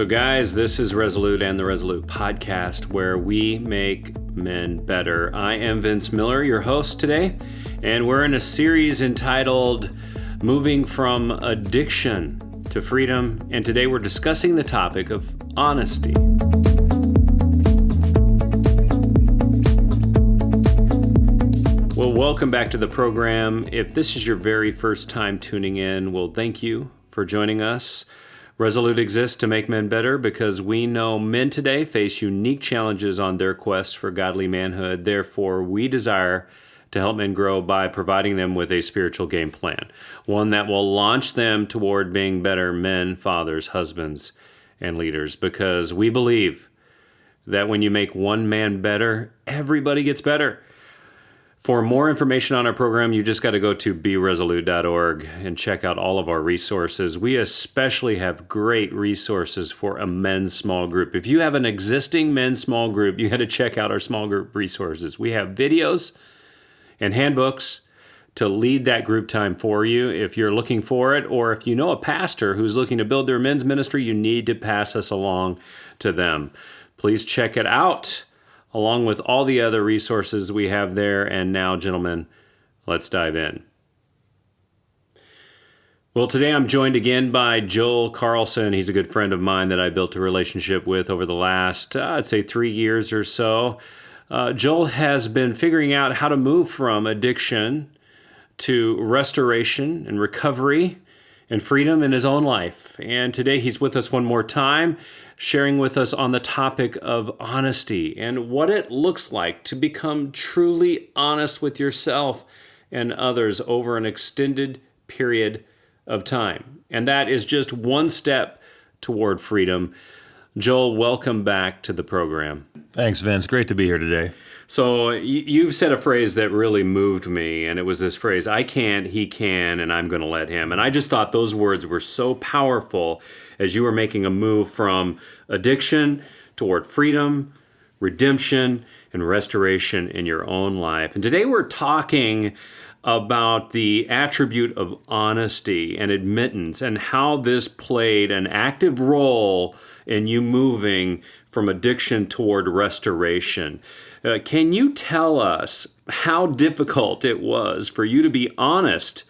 So guys, this is Resolute and the Resolute Podcast, where we make men better. I am Vince Miller, your host today, and we're in a series entitled Moving from Addiction to Freedom, and today we're discussing the topic of honesty. Well, welcome back to the program. If this is your very first time tuning in, well, thank you for joining us. Resolute exists to make men better because we know men today face unique challenges on their quest for godly manhood. Therefore, we desire to help men grow by providing them with a spiritual game plan, one that will launch them toward being better men, fathers, husbands, and leaders, because we believe that when you make one man better, everybody gets better. For more information on our program, you just got to go to beresolute.org and check out all of our resources. We especially have great resources for a men's small group. If you have an existing men's small group, you got to check out our small group resources. We have videos and handbooks to lead that group time for you if you're looking for it, or if you know a pastor who's looking to build their men's ministry, you need to pass us along to them. Please check it out, along with all the other resources we have there. And now, gentlemen, let's dive in. Well, today I'm joined again by Joel Carlson. He's a good friend of mine that I built a relationship with over the last, I'd say 3 years or so. Joel has been figuring out how to move from addiction to restoration and recovery and freedom in his own life. And today he's with us one more time, sharing with us on the topic of honesty and what it looks like to become truly honest with yourself and others over an extended period of time. And that is just one step toward freedom. Joel, welcome back to the program. Thanks, Vince. Great to be here today. So you've said a phrase that really moved me, and it was this phrase, I can't, he can, and I'm going to let him. And I just thought those words were so powerful as you were making a move from addiction toward freedom, redemption, and restoration in your own life. And today we're talking about the attribute of honesty and admittance and how this played an active role in you moving from addiction toward restoration. Can you tell us how difficult it was for you to be honest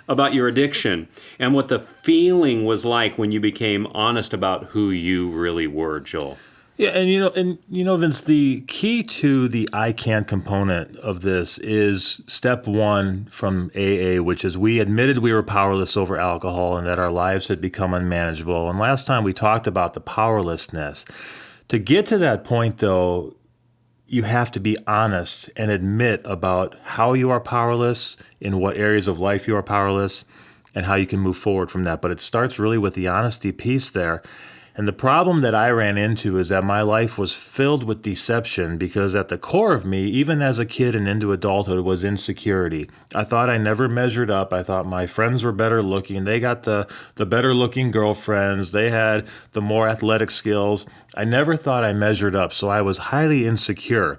about your addiction and what the feeling was like when you became honest about who you really were, Joel? Yeah, and you know, Vince, the key to the I can't component of this is step one from AA, which is we admitted we were powerless over alcohol and that our lives had become unmanageable. And last time we talked about the powerlessness. To get to that point, though, you have to be honest and admit about how you are powerless, in what areas of life you are powerless, and how you can move forward from that. But it starts really with the honesty piece there. And the problem that I ran into is that my life was filled with deception because at the core of me, even as a kid and into adulthood, was insecurity. I thought I never measured up. I thought my friends were better looking. They got the better looking girlfriends. They had the more athletic skills. I never thought I measured up, so I was highly insecure.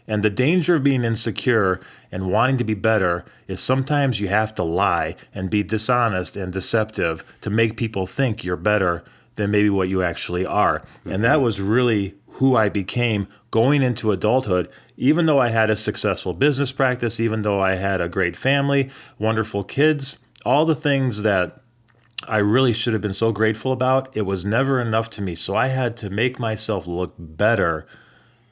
And the danger of being insecure and wanting to be better is sometimes you have to lie and be dishonest and deceptive to make people think you're better than maybe what you actually are. Mm-hmm. And that was really who I became going into adulthood, even though I had a successful business practice, even though I had a great family, wonderful kids, all the things that I really should have been so grateful about, it was never enough to me. So I had to make myself look better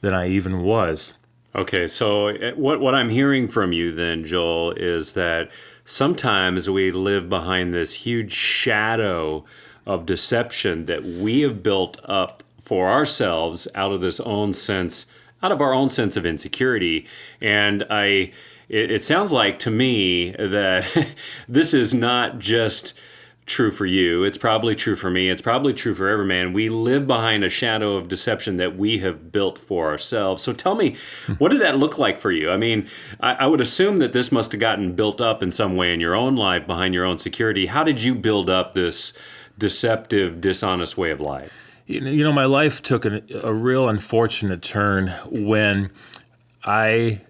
than I even was. Okay, so what I'm hearing from you then, Joel, is that sometimes we live behind this huge shadow of deception that we have built up for ourselves out of our own sense of insecurity. And it sounds like to me that this is not just true for you. It's probably true for me. It's probably true for every man. We live behind a shadow of deception that we have built for ourselves. So tell me, what did that look like for you? I mean, I would assume that this must have gotten built up in some way in your own life behind your own security. How did you build up this deceptive, dishonest way of life? You know, my life took a real unfortunate turn when I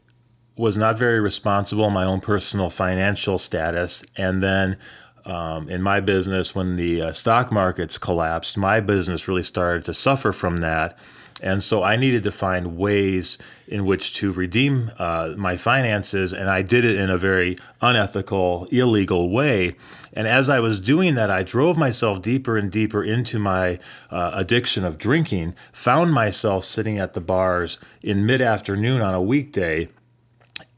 was not very responsible in my own personal financial status, and then In my business, when the stock markets collapsed, my business really started to suffer from that. And so I needed to find ways in which to redeem my finances, and I did it in a very unethical, illegal way. And as I was doing that, I drove myself deeper and deeper into my addiction of drinking, found myself sitting at the bars in mid-afternoon on a weekday.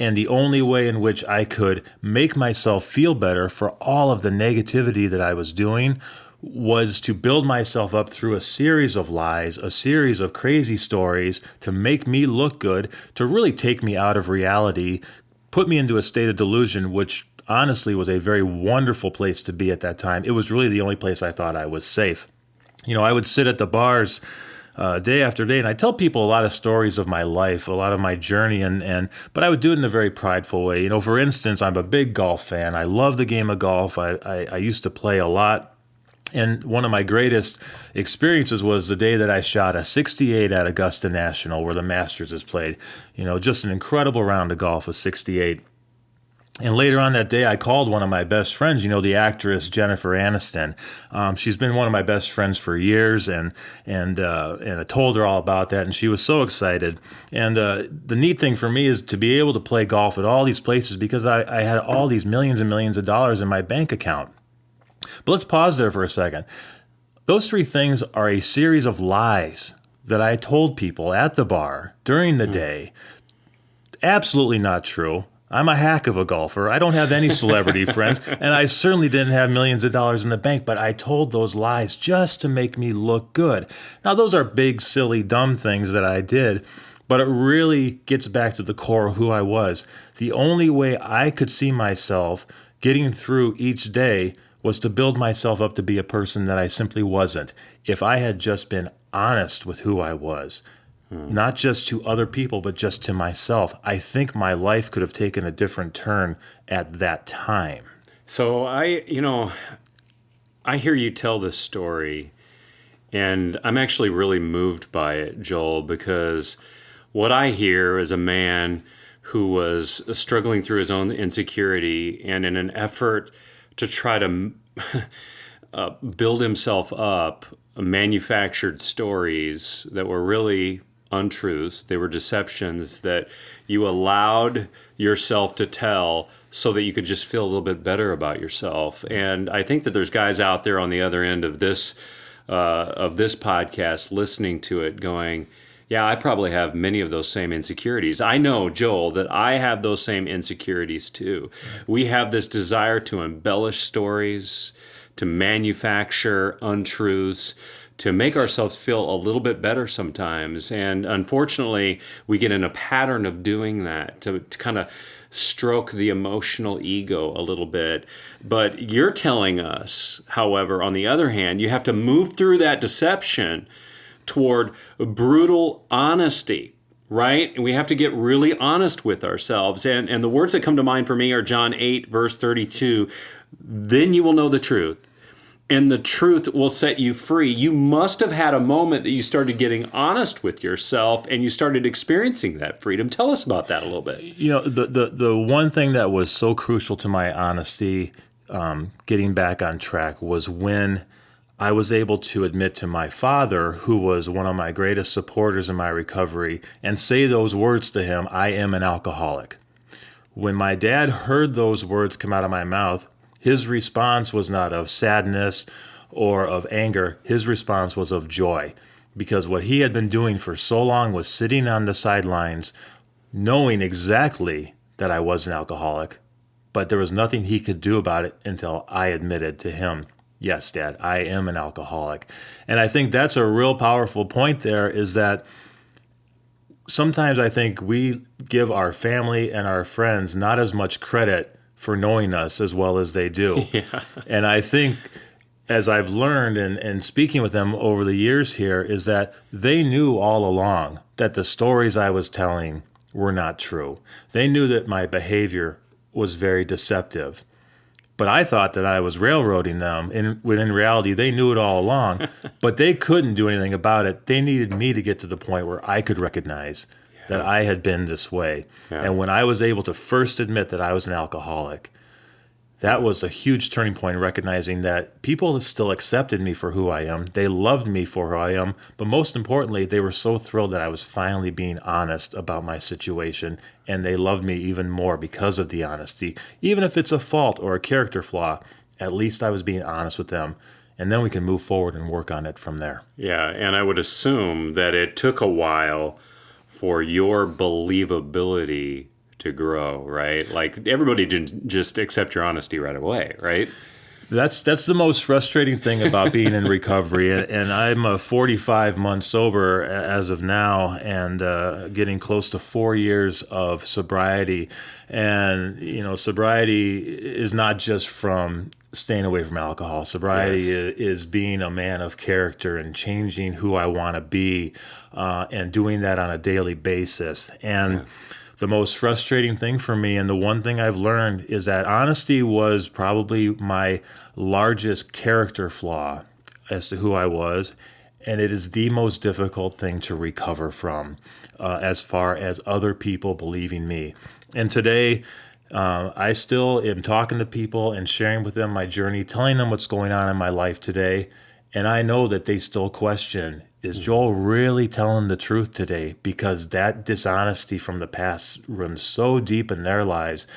And the only way in which I could make myself feel better for all of the negativity that I was doing was to build myself up through a series of lies, a series of crazy stories to make me look good, to really take me out of reality, put me into a state of delusion, which honestly was a very wonderful place to be at that time. It was really the only place I thought I was safe. I would sit at the bars day after day, and I tell people a lot of stories of my life, a lot of my journey, but I would do it in a very prideful way. For instance, I'm a big golf fan. I love the game of golf. I used to play a lot. And one of my greatest experiences was the day that I shot a 68 at Augusta National, where the Masters is played. Just an incredible round of golf, a 68. And later on that day, I called one of my best friends, the actress Jennifer Aniston. She's been one of my best friends for years, and I told her all about that, and she was so excited. And the neat thing for me is to be able to play golf at all these places because I had all these millions and millions of dollars in my bank account. But let's pause there for a second. Those three things are a series of lies that I told people at the bar during the day. Absolutely not true. I'm a hack of a golfer. I don't have any celebrity friends, and I certainly didn't have millions of dollars in the bank, but I told those lies just to make me look good. Now, those are big, silly, dumb things that I did, but it really gets back to the core of who I was. The only way I could see myself getting through each day was to build myself up to be a person that I simply wasn't. If I had just been honest with who I was, not just to other people, but just to myself, I think my life could have taken a different turn at that time. So I hear you tell this story, and I'm actually really moved by it, Joel, because what I hear is a man who was struggling through his own insecurity, and in an effort to try to build himself up, manufactured stories that were really untruths. They were deceptions that you allowed yourself to tell so that you could just feel a little bit better about yourself. And I think that there's guys out there on the other end of this podcast listening to it going, yeah, I probably have many of those same insecurities. I know, Joel, that I have those same insecurities too. We have this desire to embellish stories, to manufacture untruths, to make ourselves feel a little bit better sometimes. And unfortunately, we get in a pattern of doing that to kind of stroke the emotional ego a little bit. But you're telling us, however, on the other hand, you have to move through that deception toward brutal honesty, right? And we have to get really honest with ourselves. And the words that come to mind for me are John 8, verse 32. Then you will know the truth, and the truth will set you free. You must have had a moment that you started getting honest with yourself and you started experiencing that freedom. Tell us about that a little bit. The one thing that was so crucial to my honesty, getting back on track, was when I was able to admit to my father, who was one of my greatest supporters in my recovery, and say those words to him, I am an alcoholic. When my dad heard those words come out of my mouth, his response was not of sadness or of anger. His response was of joy, because what he had been doing for so long was sitting on the sidelines, knowing exactly that I was an alcoholic, but there was nothing he could do about it until I admitted to him, yes, Dad, I am an alcoholic. And I think that's a real powerful point there, is that sometimes I think we give our family and our friends not as much credit for knowing us as well as they do. Yeah. And I think, as I've learned and speaking with them over the years here, is that they knew all along that the stories I was telling were not true. They knew that my behavior was very deceptive. But I thought that I was railroading them, when in reality, they knew it all along, but they couldn't do anything about it. They needed me to get to the point where I could recognize that I had been this way. Yeah. And when I was able to first admit that I was an alcoholic, that was a huge turning point, recognizing that people still accepted me for who I am. They loved me for who I am. But most importantly, they were so thrilled that I was finally being honest about my situation. And they loved me even more because of the honesty. Even if it's a fault or a character flaw, at least I was being honest with them. And then we can move forward and work on it from there. Yeah, and I would assume that it took a while for your believability to grow, right? Like everybody didn't just accept your honesty right away, right? That's the most frustrating thing about being in recovery, and I'm 45 months sober as of now, and getting close to 4 years of sobriety. And sobriety is not just from staying away from alcohol. Sobriety is being a man of character and changing who I want to be, and doing that on a daily basis. And the most frustrating thing for me, and the one thing I've learned, is that honesty was probably my largest character flaw as to who I was, and it is the most difficult thing to recover from, as far as other people believing me. And today, I still am talking to people and sharing with them my journey, telling them what's going on in my life today, and I know that they still question, is Joel really telling the truth today? Because that dishonesty from the past runs so deep in their lives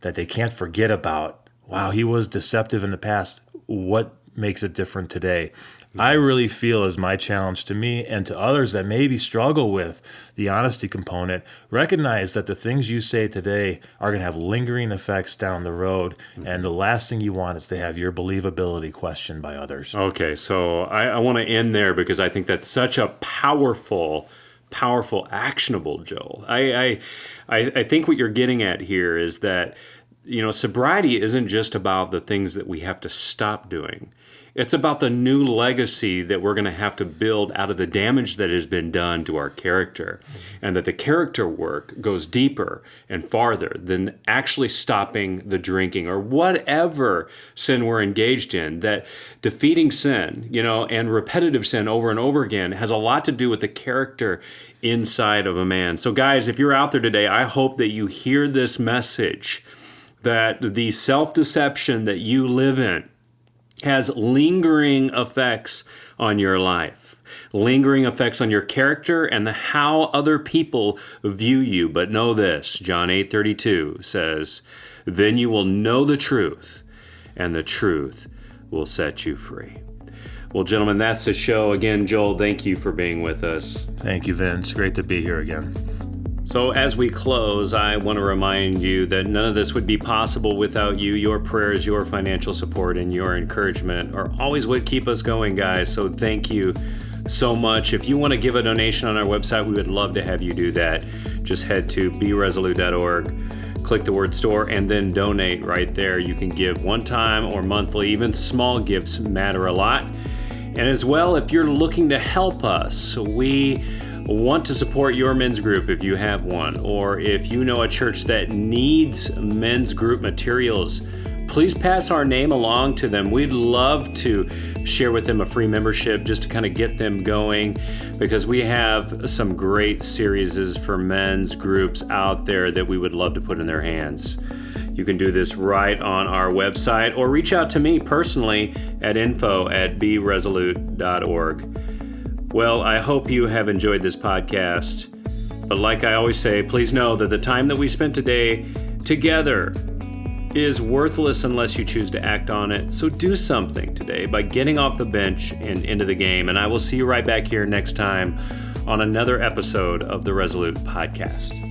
that they can't forget about, wow, he was deceptive in the past. What makes it different today? I really feel as my challenge to me and to others that maybe struggle with the honesty component, recognize that the things you say today are going to have lingering effects down the road. And the last thing you want is to have your believability questioned by others. Okay, so I want to end there because I think that's such a powerful, actionable, Joel. I think what you're getting at here is that, sobriety isn't just about the things that we have to stop doing. It's about the new legacy that we're going to have to build out of the damage that has been done to our character, and that the character work goes deeper and farther than actually stopping the drinking or whatever sin we're engaged in. That defeating sin, and repetitive sin over and over again has a lot to do with the character inside of a man. So guys, if you're out there today, I hope that you hear this message, that the self-deception that you live in has lingering effects on your life, lingering effects on your character and how other people view you. But know this, John 8:32 says, "Then you will know the truth, and the truth will set you free." Well, gentlemen, that's the show. Again, Joel, thank you for being with us. Thank you, Vince. Great to be here again. So as we close, I want to remind you that none of this would be possible without you. Your prayers, your financial support, and your encouragement are always what keep us going, guys. So thank you so much. If you want to give a donation on our website, we would love to have you do that. Just head to beresolute.org, click the word store, and then donate right there. You can give one time or monthly. Even small gifts matter a lot. And as well, if you're looking to help us, we want to support your men's group if you have one, or if you know a church that needs men's group materials, please pass our name along to them. We'd love to share with them a free membership just to kind of get them going, because we have some great series for men's groups out there that we would love to put in their hands. You can do this right on our website, or reach out to me personally at info@beresolute.org. Well, I hope you have enjoyed this podcast. But like I always say, please know that the time that we spent today together is worthless unless you choose to act on it. So do something today by getting off the bench and into the game. And I will see you right back here next time on another episode of the Resolute Podcast.